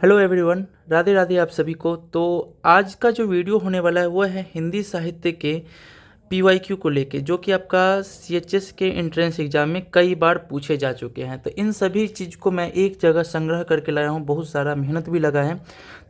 Hello everyone, Radhe Radhe आप सभी को। तो आज का जो वीडियो होने वाला है वो है हिंदी साहित्य के पीवाईक्यू को लेके, जो कि आपका सीएचएस के एंट्रेंस एग्जाम में कई बार पूछे जा चुके हैं। तो इन सभी चीज़ को मैं एक जगह संग्रह करके लाया हूँ, बहुत सारा मेहनत भी लगा है।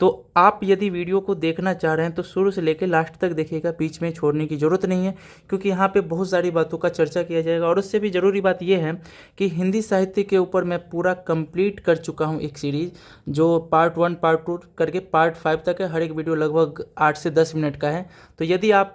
तो आप यदि वीडियो को देखना चाह रहे हैं तो शुरू से लेकर लास्ट तक देखिएगा, बीच में छोड़ने की ज़रूरत नहीं है, क्योंकि यहाँ पे बहुत सारी बातों का चर्चा किया जाएगा। और उससे भी ज़रूरी बात यह है कि हिंदी साहित्य के ऊपर मैं पूरा कंप्लीट कर चुका हूँ एक सीरीज़, जो पार्ट 1 पार्ट 2 करके पार्ट 5 तक है। हर एक वीडियो लगभग 8 से 10 मिनट का है। तो यदि आप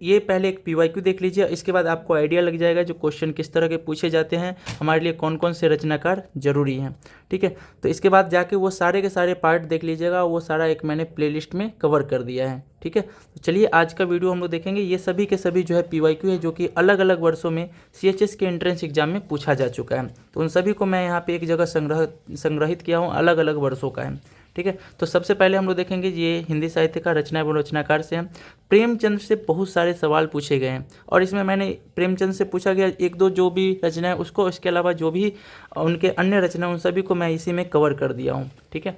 ये पहले एक पीवाईक्यू देख लीजिए, इसके बाद आपको आइडिया लग जाएगा जो क्वेश्चन किस तरह के पूछे जाते हैं, हमारे लिए कौन कौन से रचनाकार जरूरी हैं। ठीक है, तो इसके बाद जाके वो सारे के सारे पार्ट देख लीजिएगा, वो सारा एक मैंने प्लेलिस्ट में कवर कर दिया है। ठीक है, तो चलिए आज का वीडियो हम लोग देखेंगे। ये सभी के सभी जो है पीवाईक्यू है, जो कि अलग अलग वर्षों में सीएचएस के एंट्रेंस एग्जाम में पूछा जा चुका है। तो उन सभी को मैं यहाँ पे एक जगह संग्रहित किया हूँ, अलग अलग वर्षों का है। ठीक है, तो सबसे पहले हम लोग देखेंगे ये हिंदी साहित्य का रचना एवं रचनाकार से हैं। प्रेमचंद से बहुत सारे सवाल पूछे गए हैं, और इसमें मैंने प्रेमचंद से पूछा गया एक दो जो भी रचना है उसको, इसके अलावा जो भी उनके अन्य रचना उन सभी को मैं इसी में कवर कर दिया हूँ। ठीक है,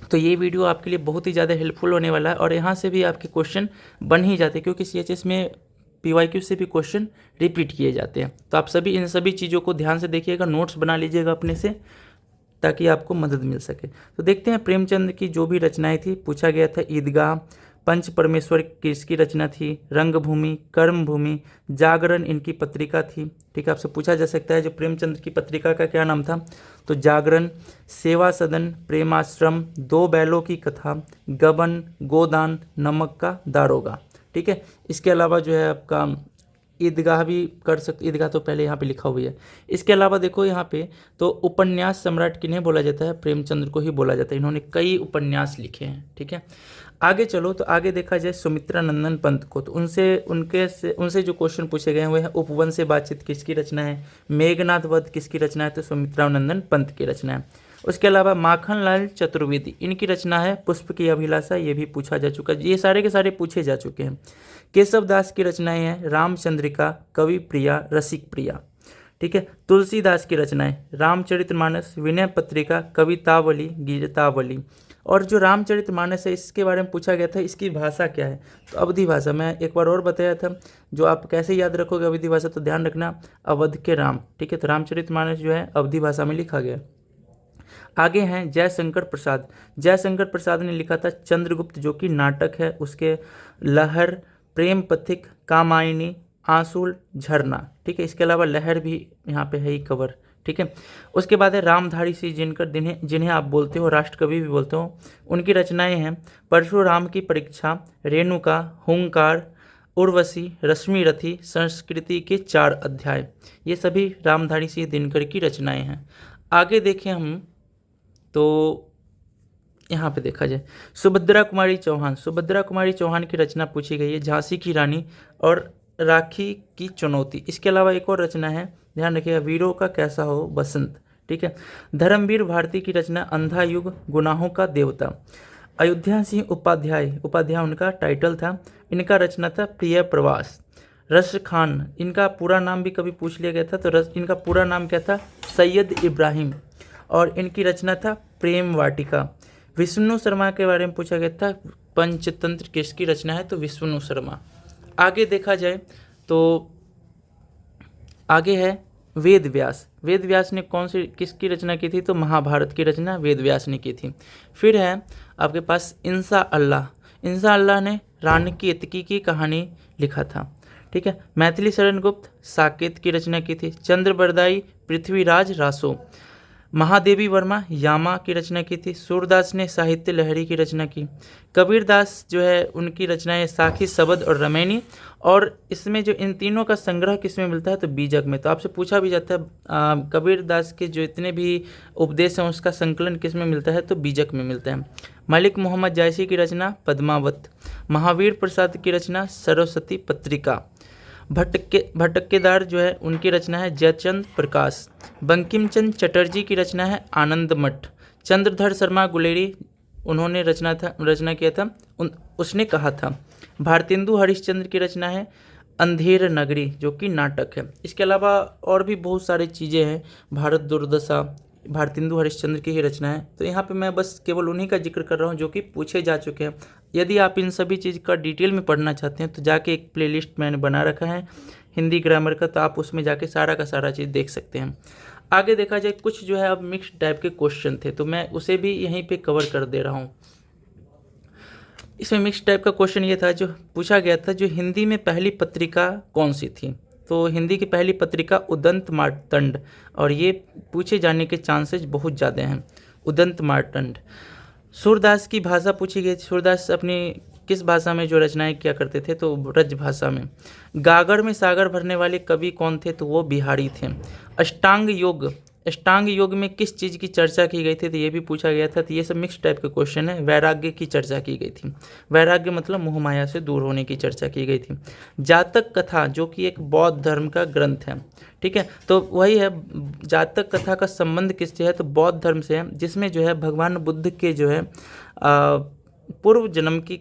तो ये वीडियो आपके लिए बहुत ही ज़्यादा हेल्पफुल होने वाला है, और यहाँ से भी आपके क्वेश्चन बन ही जाते हैं, क्योंकि सीएचएस में पीवाईक्यू से भी क्वेश्चन रिपीट किए जाते हैं। तो आप सभी इन सभी चीज़ों को ध्यान से देखिएगा, नोट्स बना लीजिएगा अपने से, ताकि आपको मदद मिल सके। तो देखते हैं प्रेमचंद की जो भी रचनाएं थी। पूछा गया था ईदगाह, पंच परमेश्वर किसकी रचना थी, रंगभूमि, कर्मभूमि, जागरण इनकी पत्रिका थी। ठीक है, आपसे पूछा जा सकता है जो प्रेमचंद की पत्रिका का क्या नाम था, तो जागरण, सेवा सदन, प्रेमाश्रम, दो बैलों की कथा, गबन, गोदान, नमक का दारोगा। ठीक है, इसके अलावा जो है आपका ईदगाह भी कर सकते, ईदगाह तो पहले यहाँ पे लिखा हुआ है। इसके अलावा देखो यहाँ पे तो उपन्यास सम्राट किन्हें बोला जाता है, प्रेमचंद्र को ही बोला जाता है। इन्होंने कई उपन्यास लिखे हैं। ठीक है, आगे चलो, तो आगे देखा जाए सुमित्रा नंदन पंत को, तो उनसे जो क्वेश्चन पूछे गए हैं वो है उपवन से बातचीत किसकी रचना है, मेघनाथ वध किसकी रचना है, तो सुमित्रा नंदन पंत की रचना है। उसके अलावा माखनलाल चतुर्वेदी, इनकी रचना है पुष्प की अभिलाषा, ये भी पूछा जा चुका है, ये सारे के सारे पूछे जा चुके हैं। केशव दास की रचनाएं हैं रामचंद्रिका, कवि प्रिया, रसिक प्रिया। ठीक है, तुलसीदास की रचनाएं रामचरितमानस, विनय पत्रिका, कवितावली, गीतावली। और जो रामचरितमानस है इसके बारे में पूछा गया था, इसकी भाषा क्या है, तो अवधी भाषा। मैं एक बार और बताया था, जो आप कैसे याद रखोगे अवधी भाषा, तो ध्यान रखना अवध के राम। ठीक है, तो रामचरितमानस जो है अवधी भाषा में लिखा गया। आगे हैं जयशंकर प्रसाद। जयशंकर प्रसाद ने लिखा था चंद्रगुप्त, जो कि नाटक है, उसके लहर, प्रेम पथिक, कामायनी, आंसुल, झरना। ठीक है, इसके अलावा लहर भी यहाँ पे है ही कवर। ठीक है, उसके बाद है रामधारी सिंह जिनकर, जिन्हें आप बोलते हो राष्ट्रकवि भी बोलते हो। उनकी रचनाएं हैं परशुराम की परीक्षा, रेणुका, हुंकार, उर्वशी, रश्मि रथी, संस्कृति के 4 अध्याय। ये सभी रामधारी सिंह दिनकर की रचनाएं हैं। आगे देखें हम, तो यहाँ पे देखा जाए सुभद्रा कुमारी चौहान। सुभद्रा कुमारी चौहान की रचना पूछी गई है झांसी की रानी और राखी की चुनौती। इसके अलावा एक और रचना है, ध्यान रखिएगा, वीरों का कैसा हो बसंत। ठीक है, धर्मवीर भारती की रचना अंधा युग, गुनाहों का देवता। अयोध्या सिंह उपाध्याय, उपाध्याय उनका टाइटल था, इनका रचना था प्रिय प्रवास। रश खान, इनका पूरा नाम भी कभी पूछ लिया गया था, तो इनका पूरा नाम क्या था, सैयद इब्राहिम, और इनकी रचना था प्रेम वाटिका। विष्णु शर्मा के बारे में पूछा गया था, पंचतंत्र किसकी रचना है, तो विष्णु शर्मा। आगे देखा जाए तो आगे है वेद व्यास। वेद व्यास ने कौन सी किसकी रचना की थी, तो महाभारत की रचना वेद व्यास ने की थी। फिर है आपके पास इंसा अल्लाह। इंसा अल्लाह ने रानीकेतकी की कहानी लिखा था। ठीक है, मैथिली शरण गुप्त साकेत की रचना की थी। चंद्र बरदाई पृथ्वीराज रासो। महादेवी वर्मा यामा की रचना की थी। सूरदास ने साहित्य लहरी की रचना की। कबीरदास जो है उनकी रचनाएं साखी, शबद और रमैनी। और इसमें जो इन तीनों का संग्रह किस में मिलता है, तो बीजक में। तो आपसे पूछा भी जाता है कबीरदास के जो इतने भी उपदेश हैं उसका संकलन किस में मिलता है, तो बीजक में मिलता है। मलिक मोहम्मद जायसी की रचना पद्मावत। महावीर प्रसाद की रचना सरस्वती पत्रिका। भटकेदार जो है उनकी रचना है जयचंद प्रकाश। बंकिम चंद्र चटर्जी की रचना है आनंद मठ। चंद्रधर शर्मा गुलेरी, उन्होंने रचना किया था, उसने कहा था। भारतेंदु हरिश्चंद्र की रचना है अंधेर नगरी, जो कि नाटक है। इसके अलावा और भी बहुत सारी चीज़ें हैं, भारत दुर्दशा, भारतेंदु हरिश्चंद्र की ही रचना है। तो यहाँ पे मैं बस केवल उन्हीं का जिक्र कर रहा हूँ जो कि पूछे जा चुके हैं। यदि आप इन सभी चीज़ का डिटेल में पढ़ना चाहते हैं तो जाके एक प्लेलिस्ट मैंने बना रखा है हिंदी ग्रामर का, तो आप उसमें जाके सारा का सारा चीज़ देख सकते हैं। आगे देखा जाए, कुछ जो है अब मिक्स्ड टाइप के क्वेश्चन थे, तो मैं उसे भी यहीं पे कवर कर दे रहा हूँ। इसमें मिक्स टाइप का क्वेश्चन ये था, जो पूछा गया था, जो हिंदी में पहली पत्रिका कौन सी थी। तो हिंदी की पहली पत्रिका उदंत मार्तंड, और ये पूछे जाने के चांसेस बहुत ज़्यादा हैं। उदंत मार्तंड। सूरदास की भाषा पूछी गई थी। सूरदास अपनी किस भाषा में जो रचनाएं किया करते थे, तो ब्रज भाषा में। गागर में सागर भरने वाले कवि कौन थे, तो वो बिहारी थे। अष्टांग योग, अष्टांग योग में किस चीज़ की चर्चा की गई थी, तो ये भी पूछा गया था। तो ये सब मिक्स टाइप के क्वेश्चन है। वैराग्य की चर्चा की गई थी। वैराग्य मतलब मोह माया से दूर होने की चर्चा की गई थी। जातक कथा, जो कि एक बौद्ध धर्म का ग्रंथ है, ठीक है, तो वही है। जातक कथा का संबंध किससे है, तो बौद्ध धर्म से है, जिसमें जो है भगवान बुद्ध के जो है पूर्व जन्म की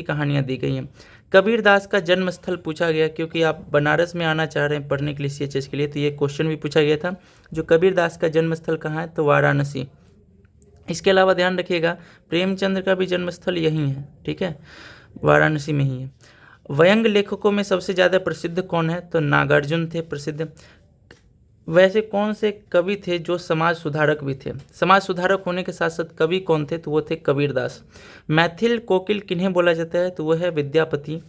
कहानियाँ दी गई हैं। कबीरदास का जन्म स्थल पूछा गया, क्योंकि आप बनारस में आना चाह रहे हैं पढ़ने के लिए सीएचएस के लिए, तो ये क्वेश्चन भी पूछा गया था। जो कबीरदास का जन्म स्थल कहाँ है, तो वाराणसी। इसके अलावा ध्यान रखिएगा, प्रेमचंद्र का भी जन्म स्थल यहीं है, ठीक है, वाराणसी में ही है। व्यंग्य लेखकों में सबसे ज़्यादा प्रसिद्ध कौन है, तो नागार्जुन थे प्रसिद्ध। वैसे कौन से कवि थे जो समाज सुधारक भी थे। समाज सुधारक होने के साथ साथ कवि कौन थे, तो वो थे कबीरदास। मैथिल कोकिल किन्हें बोला जाता है, तो वो है विद्यापति।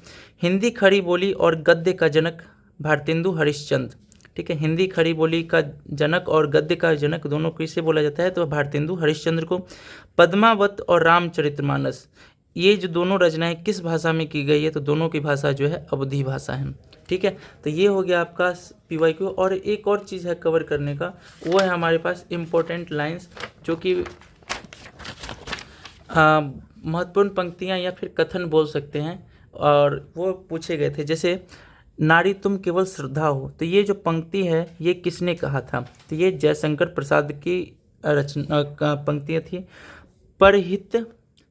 हिंदी खड़ी बोली और गद्य का जनक भारतेंदु हरिश्चंद्र, ठीक है। हिंदी खड़ी बोली का जनक और गद्य का जनक दोनों किसे बोला जाता है, तो भारतेंदु हरिश्चंद्र को। पद्मावत और रामचरितमानस, ये जो दोनों रचनाएं किस भाषा में की गई है, तो दोनों की भाषा जो है अवधी भाषा है, ठीक है। तो ये हो गया आपका पीवाईक्यू। और एक और चीज़ है कवर करने का, वो है हमारे पास इम्पोर्टेंट लाइंस, जो कि महत्वपूर्ण पंक्तियाँ या फिर कथन बोल सकते हैं, और वो पूछे गए थे। जैसे नारी तुम केवल श्रद्धा हो, तो ये जो पंक्ति है ये किसने कहा था, तो ये जयशंकर प्रसाद की रचना पंक्तियाँ थी। परहित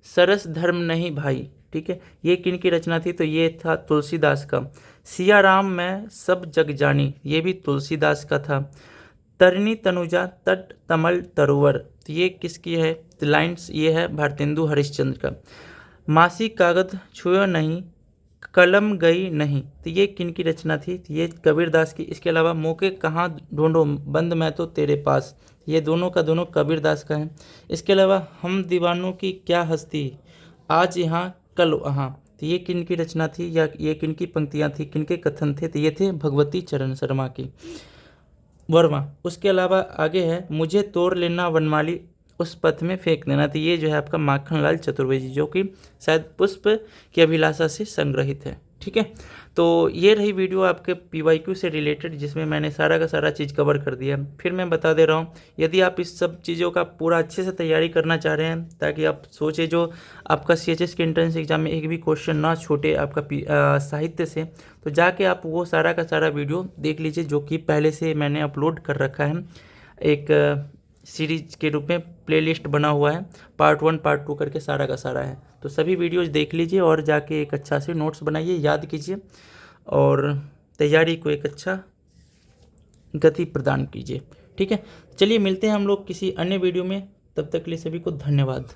सरस धर्म नहीं भाई, ठीक है, ये किन की रचना थी, तो ये था तुलसीदास का। सिया राम में सब जग जानी, ये भी तुलसीदास का था। तरनी तनुजा तट तमल तरुवर, तो ये किसकी है, तो लाइन्स ये है भारतेंदु हरिश्चंद्र का। मासी कागज छुयो नहीं कलम गई नहीं, तो ये किन की रचना थी, तो ये कबीरदास की। इसके अलावा मौके कहाँ ढूंढो बंद मैं तो तेरे पास, ये दोनों का दोनों कबीरदास का है। इसके अलावा हम दीवानों की क्या हस्ती आज यहाँ कल वहाँ, तो ये किन की रचना थी, या ये किन की पंक्तियाँ थी, किन के कथन थे, तो ये थे भगवती चरण शर्मा की वर्मा। उसके अलावा आगे है, मुझे तोड़ लेना वनमाली उस पथ में फेंक देना, तो ये जो है आपका माखनलाल चतुर्वेदी, जो कि शायद पुष्प की अभिलाषा से संग्रहित है, ठीक है। तो ये रही वीडियो आपके पीवाईक्यू से रिलेटेड, जिसमें मैंने सारा का सारा चीज़ कवर कर दिया। फिर मैं बता दे रहा हूँ, यदि आप इस सब चीज़ों का पूरा अच्छे से तैयारी करना चाह रहे हैं, ताकि आप सोचे जो आपका सीएचएस के एंट्रेंस एग्जाम में एक भी क्वेश्चन ना छूटे आपका साहित्य से, तो जाके आप वो सारा का सारा वीडियो देख लीजिए, जो कि पहले से मैंने अपलोड कर रखा है। एक सीरीज के रूप में प्लेलिस्ट बना हुआ है, पार्ट 1 पार्ट 2 करके सारा का सारा है। तो सभी वीडियोज़ देख लीजिए और जाके एक अच्छा से नोट्स बनाइए, याद कीजिए और तैयारी को एक अच्छा गति प्रदान कीजिए, ठीक है। चलिए मिलते हैं हम लोग किसी अन्य वीडियो में, तब तक के लिए सभी को धन्यवाद।